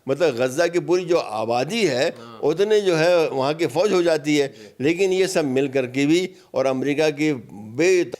مطلب غزہ کی پوری جو آبادی ہے اتنے جو ہے وہاں کی فوج ہو جاتی ہے. لیکن یہ سب مل کر کے بھی, اور امریکہ کی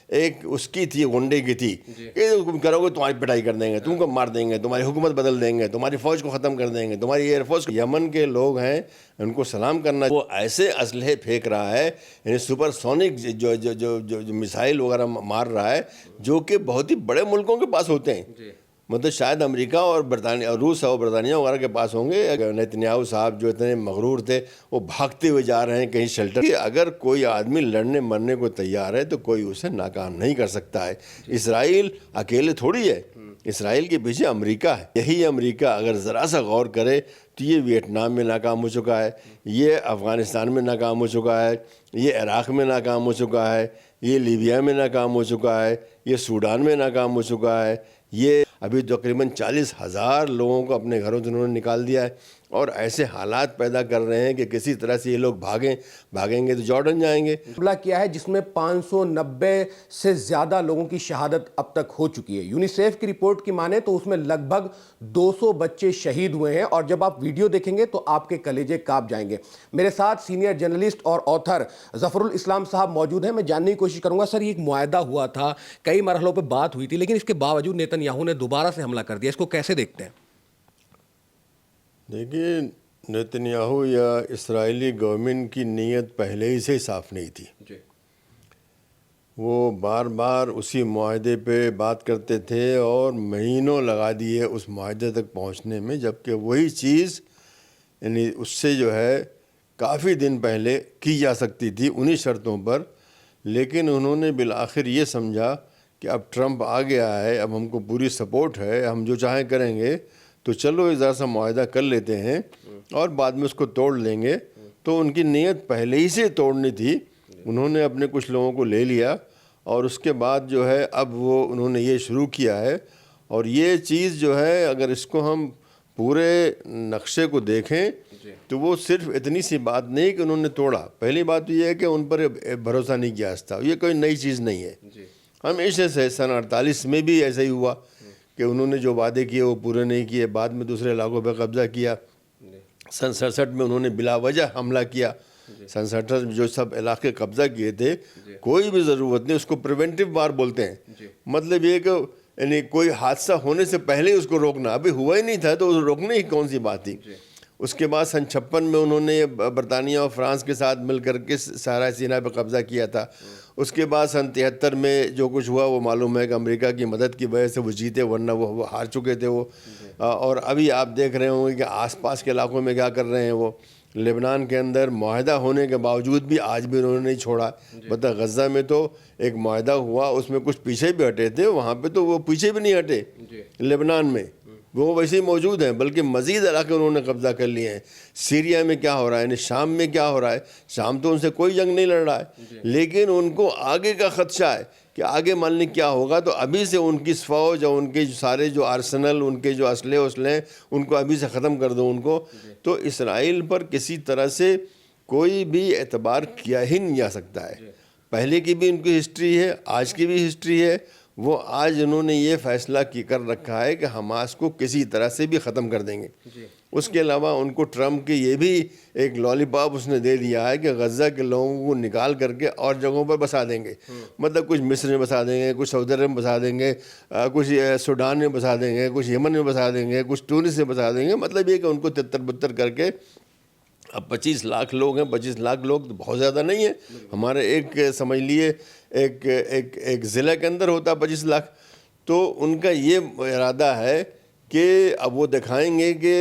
ایک اس کی تھی, غنڈے کی تھی, کہ تم کرو گے تمہاری پٹائی کر دیں گے, تم کو مار دیں گے, تمہاری حکومت بدل دیں گے, تمہاری فوج کو ختم کر دیں گے, تمہاری ایئر فورس. یمن کے لوگ ہیں, ان کو سلام کرنا. وہ ایسے اسلحے پھینک رہا ہے, یعنی سپر سونک جو میسائل وغیرہ مار رہا ہے, جو کہ بہت ہی بڑے ملکوں کے پاس ہوتے ہیں. مطلب شاید امریکہ اور برطانیہ, روس اور برطانیہ وغیرہ کے پاس ہوں گے. نیتنیاہو صاحب جو اتنے مغرور تھے, وہ بھاگتے ہوئے جا رہے ہیں کہیں شیلٹر. اگر کوئی آدمی لڑنے مرنے کو تیار ہے تو کوئی اسے ناکام نہیں کر سکتا ہے. اسرائیل اکیلے تھوڑی ہے, اسرائیل کے پیچھے امریکہ ہے. یہی امریکہ اگر ذرا سا غور کرے تو یہ ویتنام میں ناکام ہو چکا ہے, یہ افغانستان میں ناکام ہو چکا ہے, یہ عراق میں ناکام ہو چکا ہے, یہ لیبیا میں ناکام ہو چکا ہے, یہ سوڈان میں ناکام ہو چکا ہے. یہ ابھی تقریباً 40,000 لوگوں کو اپنے گھروں سے انہوں نے نکال دیا ہے, اور ایسے حالات پیدا کر رہے ہیں کہ کسی طرح سے یہ لوگ بھاگیں گے تو جارڈن جائیں گے. حملہ کیا ہے جس میں 590 سے زیادہ لوگوں کی شہادت اب تک ہو چکی ہے. یونیسیف کی رپورٹ کی مانیں تو اس میں لگ بھگ 200 بچے شہید ہوئے ہیں, اور جب آپ ویڈیو دیکھیں گے تو آپ کے کلیجے کانپ جائیں گے. میرے ساتھ سینئر جرنلسٹ اور آتھر ظفر الاسلام صاحب موجود ہیں. میں جاننے کی کوشش کروں گا, سر یہ ایک معاہدہ ہوا تھا, کئی مرحلوں پہ بات ہوئی تھی, لیکن اس کے باوجود نیتنیاہو نے دوبارہ سے حملہ کر دیا. اس کو کیسے دیکھتے ہیں؟ دیکھیے, نیتنیاہو یا اسرائیلی گورنمنٹ کی نیت پہلے ہی سے صاف نہیں تھی. وہ بار بار اسی معاہدے پہ بات کرتے تھے اور مہینوں لگا دیے اس معاہدے تک پہنچنے میں, جبکہ وہی چیز یعنی اس سے جو ہے کافی دن پہلے کی جا سکتی تھی انہی شرطوں پر. لیکن انہوں نے بالآخر یہ سمجھا کہ اب ٹرمپ آ گیا ہے, اب ہم کو پوری سپورٹ ہے, ہم جو چاہیں کریں گے, تو چلو ذرا سا معاہدہ کر لیتے ہیں اور بعد میں اس کو توڑ لیں گے. تو ان کی نیت پہلے ہی سے توڑنی تھی. انہوں نے اپنے کچھ لوگوں کو لے لیا, اور اس کے بعد جو ہے اب وہ انہوں نے یہ شروع کیا ہے. اور یہ چیز جو ہے اگر اس کو ہم پورے نقشے کو دیکھیں تو وہ صرف اتنی سی بات نہیں کہ انہوں نے توڑا. پہلی بات تو یہ ہے کہ ان پر بھروسہ نہیں کیا تھا. یہ کوئی نئی چیز نہیں ہے, ہمیشہ سے سن 48 میں بھی ایسا ہی ہوا کہ انہوں نے جو وعدے کیے وہ پورے نہیں کیے. بعد میں دوسرے علاقوں پہ قبضہ کیا. سن 67 میں انہوں نے بلا وجہ حملہ کیا. سن 67 میں جو سب علاقے قبضہ کیے تھے, کوئی بھی ضرورت نہیں, اس کو پریونٹیو وار بولتے ہیں. مطلب یہ کہ یعنی کوئی حادثہ ہونے سے پہلے اس کو روکنا. ابھی ہوا ہی نہیں تھا تو روکنے کی کون سی بات تھی. اس کے بعد سن 56 میں انہوں نے برطانیہ اور فرانس کے ساتھ مل کر کے صحرائے سینا پہ قبضہ کیا تھا. اس کے بعد سن 73 میں جو کچھ ہوا وہ معلوم ہے کہ امریکہ کی مدد کی وجہ سے وہ جیتے, ورنہ وہ ہار چکے تھے وہ. اور ابھی آپ دیکھ رہے ہوں گے کہ آس پاس کے علاقوں میں کیا کر رہے ہیں وہ. لبنان کے اندر معاہدہ ہونے کے باوجود بھی آج بھی انہوں نے نہیں چھوڑا. مطلب غزہ میں تو ایک معاہدہ ہوا, اس میں کچھ پیچھے بھی ہٹے تھے, وہاں پہ تو وہ پیچھے بھی نہیں ہٹے. لبنان میں وہ ویسے ہی موجود ہیں, بلکہ مزید علاقے انہوں نے قبضہ کر لیے ہیں. سیریا میں کیا ہو رہا ہے, یعنی شام میں کیا ہو رہا ہے, شام تو ان سے کوئی جنگ نہیں لڑ رہا ہے, لیکن ان کو آگے کا خدشہ ہے کہ آگے مان لیں کیا ہوگا. تو ابھی سے ان کی فوج اور ان کے سارے جو آرسنل, ان کے جو اسلحے ہیں, ان کو ابھی سے ختم کر دو ان کو. تو اسرائیل پر کسی طرح سے کوئی بھی اعتبار کیا ہی نہیں جا سکتا ہے. پہلے کی بھی ان کی ہسٹری ہے, آج کی بھی ہسٹری ہے. وہ آج انہوں نے یہ فیصلہ کر رکھا ہے کہ حماس کو کسی طرح سے بھی ختم کر دیں گے. اس کے علاوہ ان کو ٹرمپ کی یہ بھی ایک لالی پاپ اس نے دے دیا ہے کہ غزہ کے لوگوں کو نکال کر کے اور جگہوں پر بسا دیں گے. مطلب کچھ مصر میں بسا دیں گے, کچھ سعودی عرب میں بسا دیں گے, کچھ سوڈان میں بسا دیں گے, کچھ یمن میں بسا دیں گے, کچھ تونس میں بسا دیں گے. مطلب یہ کہ ان کو تتر بتر کر کے. اب 25 لاکھ لوگ ہیں, 25 لاکھ لوگ تو بہت زیادہ نہیں ہیں. ہمارے ایک سمجھ لیے ایک ضلع کے اندر ہوتا 25 لاکھ. تو ان کا یہ ارادہ ہے کہ اب وہ دکھائیں گے کہ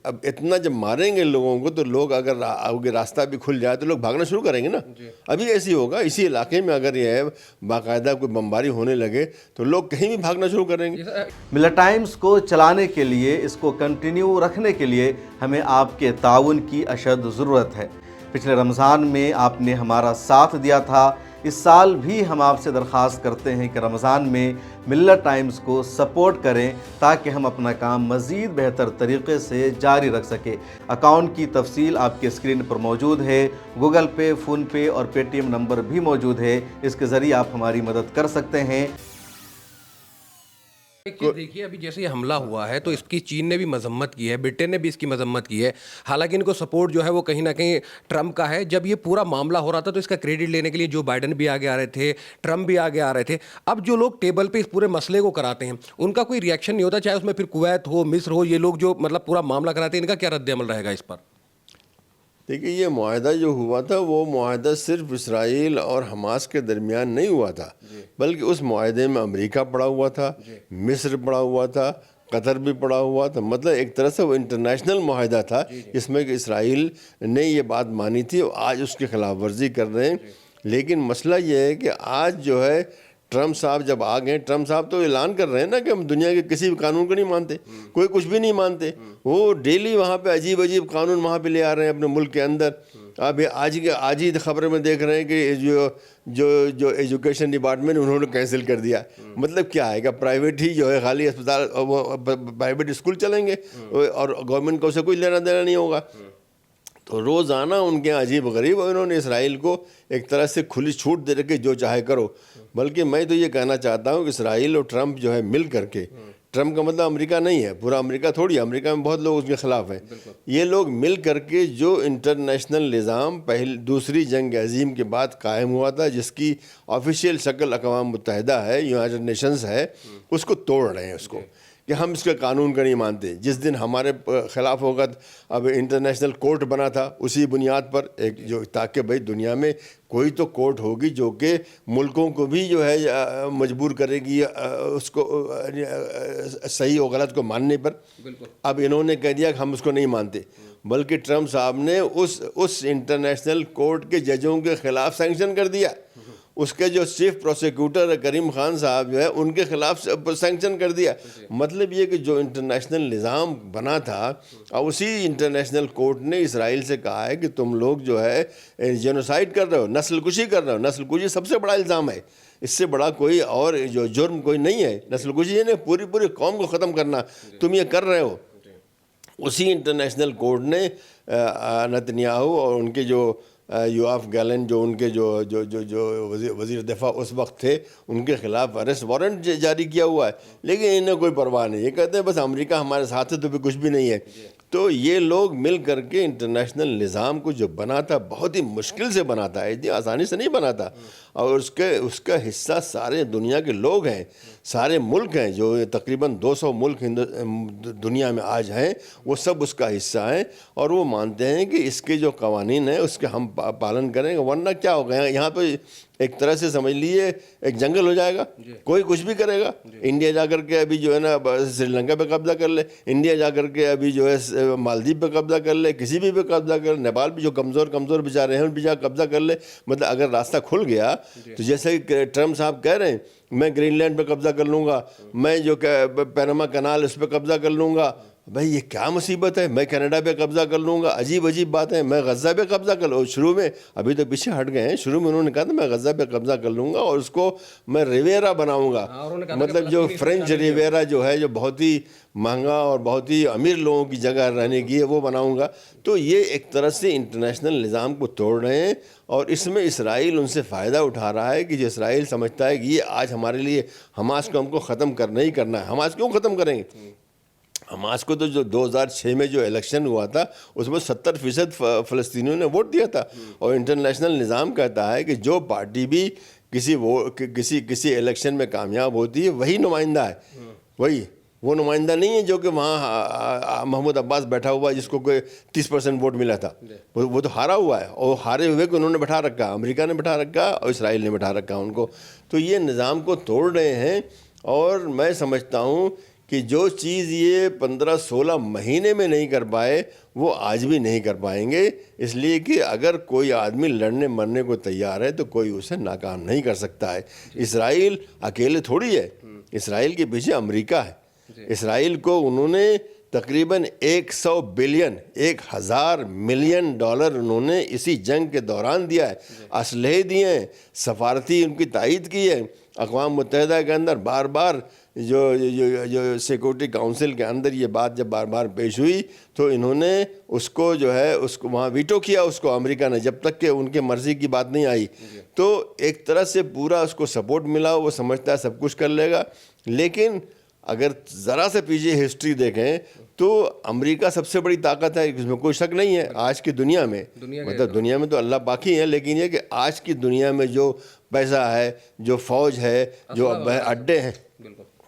اب اتنا جب ماریں گے لوگوں کو تو لوگ اگر آگے راستہ بھی کھل جائے تو لوگ بھاگنا شروع کریں گے نا. ابھی ایسی ہوگا, اسی علاقے میں اگر یہ ہے باقاعدہ کوئی بمباری ہونے لگے تو لوگ کہیں بھی بھاگنا شروع کریں گے. ملت ٹائمز کو چلانے کے لیے, اس کو کنٹینیو رکھنے کے لیے ہمیں آپ کے تعاون کی اشد ضرورت ہے. پچھلے رمضان میں آپ نے ہمارا ساتھ دیا تھا. اس سال بھی ہم آپ سے درخواست کرتے ہیں کہ رمضان میں ملت ٹائمز کو سپورٹ کریں تاکہ ہم اپنا کام مزید بہتر طریقے سے جاری رکھ سکیں. اکاؤنٹ کی تفصیل آپ کے اسکرین پر موجود ہے. گوگل پے, فون پے اور پے ٹی ایم نمبر بھی موجود ہے. اس کے ذریعے آپ ہماری مدد کر سکتے ہیں. ایک چیز دیکھیے، ابھی جیسے یہ حملہ ہوا ہے تو اس کی چین نے بھی مذمت کی ہے، برٹن نے بھی اس کی مذمت کی ہے، حالانکہ ان کو سپورٹ جو ہے وہ کہیں نہ کہیں ٹرمپ کا ہے. جب یہ پورا معاملہ ہو رہا تھا تو اس کا کریڈٹ لینے کے لیے جو بائیڈن بھی آگے آ رہے تھے، ٹرمپ بھی آگے آ رہے تھے. اب جو لوگ ٹیبل پہ اس پورے مسئلے کو کراتے ہیں ان کا کوئی ریئیکشن نہیں ہوتا، چاہے اس میں پھر کویت ہو، مصر ہو، یہ لوگ جو مطلب پورا معاملہ کراتے ہیں، ان کا کیا رد عمل رہے گا اس پر؟ دیکھیے، یہ معاہدہ جو ہوا تھا وہ معاہدہ صرف اسرائیل اور حماس کے درمیان نہیں ہوا تھا، بلکہ اس معاہدے میں امریکہ پڑا ہوا تھا، مصر پڑا ہوا تھا، قطر بھی پڑا ہوا تھا. مطلب ایک طرح سے وہ انٹرنیشنل معاہدہ تھا جس میں کہ اسرائیل نے یہ بات مانی تھی اور آج اس کی خلاف ورزی کر رہے ہیں. لیکن مسئلہ یہ ہے کہ آج جو ہے ٹرمپ صاحب جب آ گئے، ٹرمپ صاحب تو اعلان کر رہے ہیں نا کہ ہم دنیا کے کسی بھی قانون کو نہیں مانتے، کوئی کچھ بھی نہیں مانتے. وہ ڈیلی وہاں پہ عجیب عجیب قانون وہاں پہ لے آ رہے ہیں اپنے ملک کے اندر. اب آج ہی خبر میں دیکھ رہے ہیں کہ جو ایجوکیشن ڈپارٹمنٹ انہوں نے کینسل کر دیا. مطلب کیا ہے کہ پرائیویٹ ہی جو ہے خالی اسپتال، پرائیویٹ اسکول چلیں گے اور گورنمنٹ کو اسے کوئی لینا دینا نہیں ہوگا. تو روزانہ ان کے عجیب غریب انہوں نے اسرائیل کو ایک طرح سے کھلی چھوٹ دے رکھی، جو چاہے کرو. بلکہ میں تو یہ کہنا چاہتا ہوں کہ اسرائیل اور ٹرمپ جو ہے مل کر کے، ٹرمپ کا مطلب امریکہ نہیں ہے، پورا امریکہ تھوڑی ہے، امریکہ میں بہت لوگ اس کے خلاف ہیں. یہ لوگ مل کر کے جو انٹرنیشنل نظام دوسری جنگ عظیم کے بعد قائم ہوا تھا، جس کی آفیشیل شکل اقوام متحدہ ہے، یونائٹڈ نیشنز ہے، اس کو توڑ رہے ہیں. اس کو کہ ہم اس کے قانون کا نہیں مانتے. جس دن ہمارے خلاف ہوگا، اب انٹرنیشنل کورٹ بنا تھا اسی بنیاد پر ایک، جو تاکہ بھائی دنیا میں کوئی تو کورٹ ہوگی جو کہ ملکوں کو بھی جو ہے مجبور کرے گی اس کو صحیح و غلط کو ماننے پر. اب انہوں نے کہہ دیا کہ ہم اس کو نہیں مانتے، بلکہ ٹرمپ صاحب نے اس انٹرنیشنل کورٹ کے ججوں کے خلاف سینکشن کر دیا. اس کے جو چیف پروسیکیوٹر کریم خان صاحب جو ہے ان کے خلاف سینکشن کر دیا. مطلب یہ کہ جو انٹرنیشنل نظام بنا تھا، اور اسی انٹرنیشنل کورٹ نے اسرائیل سے کہا ہے کہ تم لوگ جو ہے جینوسائیڈ کر رہے ہو، نسل کشی کر رہے ہو. نسل کشی سب سے بڑا الزام ہے، اس سے بڑا کوئی اور جو جرم کوئی نہیں ہے. نسل کشی یعنی پوری قوم کو ختم کرنا، تم یہ کر رہے ہو. اسی انٹرنیشنل کورٹ نے نتنیاہو اور ان کے جو یوآف گیلن، جو ان کے جو وزیر دفاع اس وقت تھے، ان کے خلاف ارسٹ وارنٹ جاری کیا ہوا ہے. لیکن انہیں کوئی پرواہ نہیں، یہ کہتے ہیں بس امریکہ ہمارے ساتھ ہے تو بھی کچھ بھی نہیں ہے. تو یہ لوگ مل کر کے انٹرنیشنل نظام کو جو بنا تھا، بہت ہی مشکل سے بنا تھا، اتنی آسانی سے نہیں بنا تھا. اور اس کا حصہ سارے دنیا کے لوگ ہیں، سارے ملک ہیں، جو تقریباً 200 ملک دنیا میں آج ہیں، وہ سب اس کا حصہ ہیں. اور وہ مانتے ہیں کہ اس کے جو قوانین ہیں اس کے ہم پالن کریں گے، ورنہ کیا ہوگا، یہاں پہ ایک طرح سے سمجھ لیجیے ایک جنگل ہو جائے گا، کوئی کچھ بھی کرے گا. انڈیا جا کر کے ابھی جو ہے نا سری لنکا پہ قبضہ کر لے، انڈیا جا کر کے ابھی جو ہے مالدیپ پہ قبضہ کر لے، کسی بھی پہ قبضہ کر لے، نیپال بھی جو کمزور بیچارے ہیں ان پہ جا قبضہ کر لے. مطلب اگر راستہ کھل گیا تو جیسے کہ ٹرمپ صاحب کہہ رہے ہیں، میں گرین لینڈ پہ قبضہ کر لوں گا، میں جو پیناما کنال اس پہ قبضہ کر لوں گا. بھائی یہ کیا مصیبت ہے، میں کینیڈا پہ قبضہ کر لوں گا. عجیب بات ہے، میں غزہ پہ قبضہ کر لوں. شروع میں، ابھی تو پیچھے ہٹ گئے ہیں، شروع میں انہوں نے کہا تھا میں غزہ پہ قبضہ کر لوں گا اور اس کو میں ریویرا بناؤں گا. مطلب جو فرینچ ریویرا جو ہے، جو بہت ہی مہنگا اور بہت ہی امیر لوگوں کی جگہ رہنے کی ہے، وہ بناؤں گا. تو یہ ایک طرح سے انٹرنیشنل نظام کو توڑ رہے ہیں. اور اس میں اسرائیل ان سے فائدہ اٹھا رہا ہے کہ جو اسرائیل سمجھتا ہے کہ یہ آج ہمارے لیے حماس کو ہم کو ختم کرنا ہی کرنا ہے. حماس کیوں ختم کریں گے؟ حماس کو تو جو 2006 میں جو الیکشن ہوا تھا اس میں 70% فلسطینیوں نے ووٹ دیا تھا. اور انٹرنیشنل نظام کہتا ہے کہ جو پارٹی بھی کسی الیکشن میں کامیاب ہوتی ہے وہی نمائندہ ہے. وہ نمائندہ نہیں ہے جو کہ وہاں محمود عباس بیٹھا ہوا ہے جس کو کوئی 30% ووٹ ملا تھا. وہ تو ہارا ہوا ہے، اور ہارے ہوئے کو انہوں نے بٹھا رکھا، امریکہ نے بٹھا رکھا اور اسرائیل نے بٹھا رکھا ان کو. تو یہ نظام کو توڑ رہے ہیں. اور میں سمجھتا ہوں کہ جو چیز یہ 15-16 مہینے میں نہیں کر پائے وہ آج بھی نہیں کر پائیں گے. اس لیے کہ اگر کوئی آدمی لڑنے مرنے کو تیار ہے تو کوئی اسے ناکام نہیں کر سکتا ہے. اسرائیل اکیلے تھوڑی ہے، اسرائیل کے پیچھے امریکہ ہے. اسرائیل کو انہوں نے تقریباً 100 بلین $1000 ملین انہوں نے اسی جنگ کے دوران دیا ہے. اسلحے دیے ہیں، سفارتی ان کی تائید کی ہے. اقوام متحدہ کے اندر بار بار جو سیکورٹی کاؤنسل کے اندر یہ بات جب بار بار پیش ہوئی تو انہوں نے اس کو جو ہے اس کو وہاں ویٹو کیا اس کو امریکہ نے، جب تک کہ ان کے مرضی کی بات نہیں آئی. تو ایک طرح سے پورا اس کو سپورٹ ملا، وہ سمجھتا ہے سب کچھ کر لے گا. لیکن اگر ذرا سے پیچھے ہسٹری دیکھیں تو امریکہ سب سے بڑی طاقت ہے، اس میں کوئی شک نہیں ہے آج کی دنیا میں. مطلب دنیا میں تو اللہ باقی ہے، لیکن یہ کہ آج کی دنیا میں جو پیسہ ہے، جو فوج ہے، جو اڈے ہیں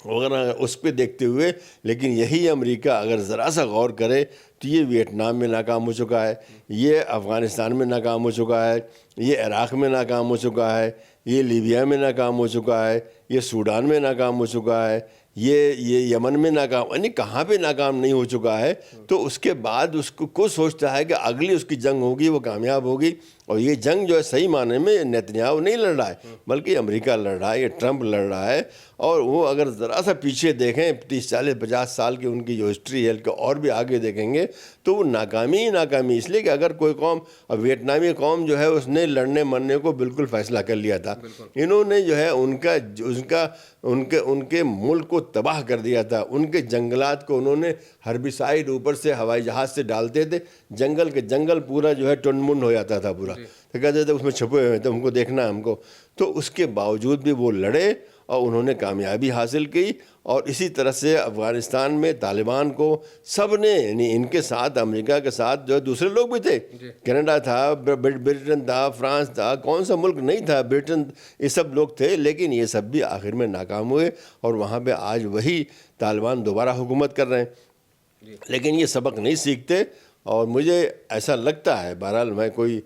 وغیرہ، اس پہ دیکھتے ہوئے، لیکن یہی امریکہ اگر ذرا سا غور کرے تو یہ ویتنام میں ناکام ہو چکا ہے، یہ افغانستان میں ناکام ہو چکا ہے، یہ عراق میں ناکام ہو چکا ہے، یہ لیبیا میں ناکام ہو چکا ہے، یہ سوڈان میں ناکام ہو چکا ہے، یہ یمن میں ناکام، یعنی کہاں پہ ناکام نہیں ہو چکا ہے. تو اس کے بعد اس کو سوچتا ہے کہ اگلی اس کی جنگ ہوگی وہ کامیاب ہوگی. اور یہ جنگ جو ہے صحیح معنی میں نیتنیاہو نہیں لڑ رہا ہے، بلکہ امریکہ لڑ رہا ہے، یہ ٹرمپ لڑ رہا ہے. اور وہ اگر ذرا سا پیچھے دیکھیں 30 40 50 سال کی ان کی جو ہسٹری ہے کہ اور بھی آگے دیکھیں گے تو وہ ناکامی ہی ناکامی. اس لیے کہ اگر کوئی قوم، اب ویتنامی قوم جو ہے اس نے لڑنے مرنے کو بالکل فیصلہ کر لیا تھا. انہوں نے جو ہے ان کے ملک کو تباہ کر دیا تھا. ان کے جنگلات کو انہوں نے ہربیسائڈ اوپر سے ہوائی جہاز سے ڈالتے تھے، جنگل کے جنگل پورا جو ہے ٹن من ہو جاتا تھا پورا. تو کہتے تھے اس میں چھپے ہوئے تھے، ہم کو دیکھنا ہے ہم کو. تو اس کے باوجود بھی وہ لڑے اور انہوں نے کامیابی حاصل کی. اور اسی طرح سے افغانستان میں طالبان کو سب نے، یعنی ان کے ساتھ امریکہ کے ساتھ جو ہے دوسرے لوگ بھی تھے، کینیڈا تھا، برٹن تھا، فرانس تھا، کون سا ملک نہیں تھا، برٹن، یہ سب لوگ تھے. لیکن یہ سب بھی آخر میں ناکام ہوئے اور وہاں پہ آج وہی طالبان دوبارہ حکومت کر رہے ہیں. لیکن یہ سبق نہیں سیکھتے. اور مجھے ایسا لگتا ہے، بہرحال میں کوئی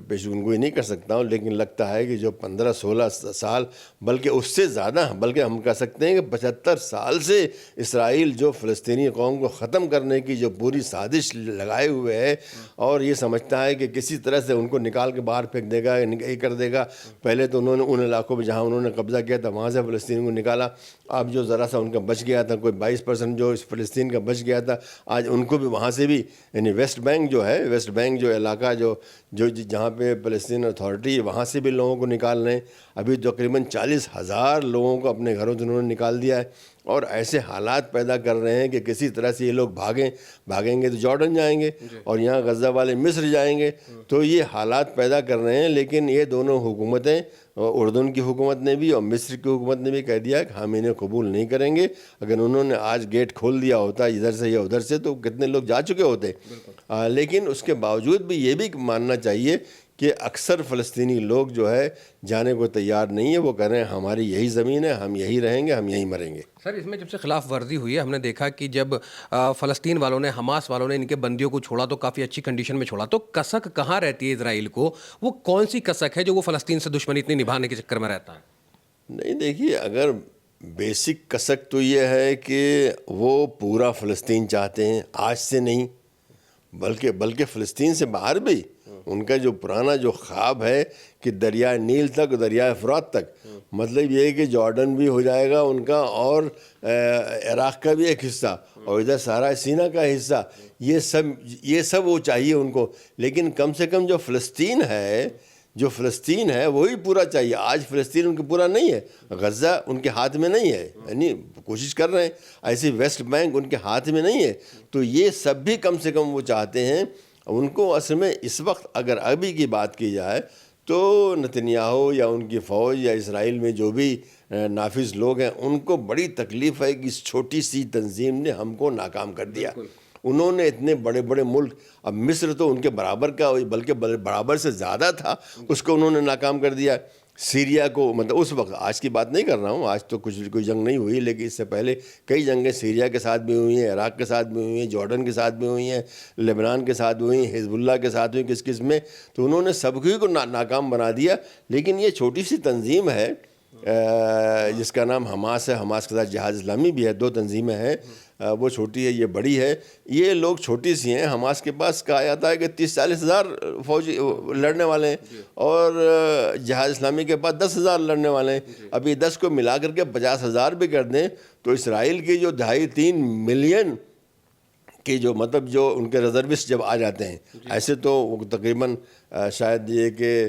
پیشن گوئی نہیں کر سکتا ہوں، لیکن لگتا ہے کہ جو 15-16 سال، بلکہ اس سے زیادہ، بلکہ ہم کہہ سکتے ہیں کہ 75 سال سے اسرائیل جو فلسطینی قوم کو ختم کرنے کی جو پوری سازش لگائے ہوئے ہے اور یہ سمجھتا ہے کہ کسی طرح سے ان کو نکال کے باہر پھینک دے گا، یہ کر دے گا. پہلے تو انہوں نے ان علاقوں میں جہاں انہوں نے قبضہ کیا تھا وہاں سے فلسطین کو نکالا. اب جو ذرا سا ان کا بچ گیا تھا، کوئی 22% جو اس فلسطین کا بچ گیا تھا، آج ان کو بھی وہاں سے بھی، یعنی ویسٹ بینک جو ہے، ویسٹ بینک جو علاقہ جو جہاں پہ فلسطین اتھارٹی، وہاں سے بھی لوگوں کو نکال رہے ہیں. ابھی تقریباً 40,000 لوگوں کو اپنے گھروں سے انہوں نے نکال دیا ہے. اور ایسے حالات پیدا کر رہے ہیں کہ کسی طرح سے یہ لوگ بھاگیں گے تو جارڈن جائیں گے اور یہاں غزہ والے مصر جائیں گے. تو یہ حالات پیدا کر رہے ہیں. لیکن یہ دونوں حکومتیں، اردن کی حکومت نے بھی اور مصر کی حکومت نے بھی کہہ دیا کہ ہم انہیں قبول نہیں کریں گے. اگر انہوں نے آج گیٹ کھول دیا ہوتا ادھر سے یا ادھر سے تو کتنے لوگ جا چکے ہوتے. لیکن اس کے باوجود بھی یہ بھی ماننا چاہیے کہ اکثر فلسطینی لوگ جو ہے جانے کو تیار نہیں ہے. وہ کہہ رہے ہیں ہماری یہی زمین ہے، ہم یہی رہیں گے، ہم یہی مریں گے. سر، اس میں جب سے خلاف ورزی ہوئی ہے، ہم نے دیکھا کہ جب فلسطین والوں نے، حماس والوں نے ان کے بندیوں کو چھوڑا تو کافی اچھی کنڈیشن میں چھوڑا. تو کسک کہاں رہتی ہے اسرائیل کو؟ وہ کون سی کسک ہے جو وہ فلسطین سے دشمنی اتنی نبھانے کے چکر میں رہتا ہے؟ نہیں، دیکھیے، اگر بیسک کسک تو یہ ہے کہ وہ پورا فلسطین چاہتے ہیں، آج سے نہیں بلکہ فلسطین سے باہر بھی. ان کا جو پرانا جو خواب ہے کہ دریائے نیل تک، دریائے فرات تک، مطلب یہ ہے کہ جارڈن بھی ہو جائے گا ان کا اور عراق کا بھی ایک حصہ اور ادھر سارا سینا کا حصہ، یہ سب وہ چاہیے ان کو. لیکن کم سے کم جو فلسطین ہے وہی پورا چاہیے. آج فلسطین ان کے پورا نہیں ہے، غزہ ان کے ہاتھ میں نہیں ہے، یعنی کوشش کر رہے ہیں. ایسے ویسٹ بینک ان کے ہاتھ میں نہیں ہے. تو یہ سب بھی کم سے کم وہ چاہتے ہیں. ان کو اصل میں اس وقت اگر ابھی کی بات کی جائے تو نتنیاہو یا ان کی فوج یا اسرائیل میں جو بھی نافذ لوگ ہیں ان کو بڑی تکلیف ہے کہ اس چھوٹی سی تنظیم نے ہم کو ناکام کر دیا. انہوں نے اتنے بڑے بڑے ملک، اب مصر تو ان کے برابر کا، بلکہ برابر سے زیادہ تھا، اس کو انہوں نے ناکام کر دیا. سیریا کو، مطلب اس وقت، آج کی بات نہیں کر رہا ہوں، آج تو کوئی جنگ نہیں ہوئی، لیکن اس سے پہلے کئی جنگیں سیریا کے ساتھ بھی ہوئی ہیں، عراق کے ساتھ بھی ہوئی ہیں، جارڈن کے ساتھ بھی ہوئی ہیں، لبنان کے ساتھ بھی ہوئی ہیں، حزب اللہ کے ساتھ ہوئی، کس میں. تو انہوں نے سب کو ناکام بنا دیا. لیکن یہ چھوٹی سی تنظیم ہے جس کا نام حماس ہے، حماس کے ساتھ جہاد اسلامی بھی ہے، 2 تنظیمیں ہیں. وہ چھوٹی ہے، یہ بڑی ہے. یہ لوگ چھوٹی سی ہیں. حماس کے پاس کہا جاتا ہے کہ 30-40 ہزار فوجی لڑنے والے ہیں اور جہاد اسلامی کے پاس 10,000 لڑنے والے ہیں. ابھی 10 کو ملا کر کے 50,000 بھی کر دیں تو اسرائیل کی جو 2.5-3 ملین کہ جو مطلب جو ان کے ریزروسٹ جب آ جاتے ہیں، ایسے تو تقریباً شاید یہ کہ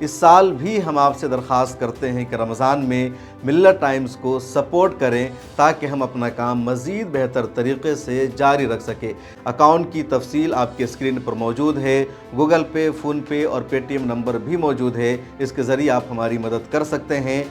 اس سال بھی ہم آپ سے درخواست کرتے ہیں کہ رمضان میں ملت ٹائمز کو سپورٹ کریں تاکہ ہم اپنا کام مزید بہتر طریقے سے جاری رکھ سکیں۔ اکاؤنٹ کی تفصیل آپ کے اسکرین پر موجود ہے، گوگل پے، فون پے اور پے ٹی ایم نمبر بھی موجود ہے، اس کے ذریعے آپ ہماری مدد کر سکتے ہیں۔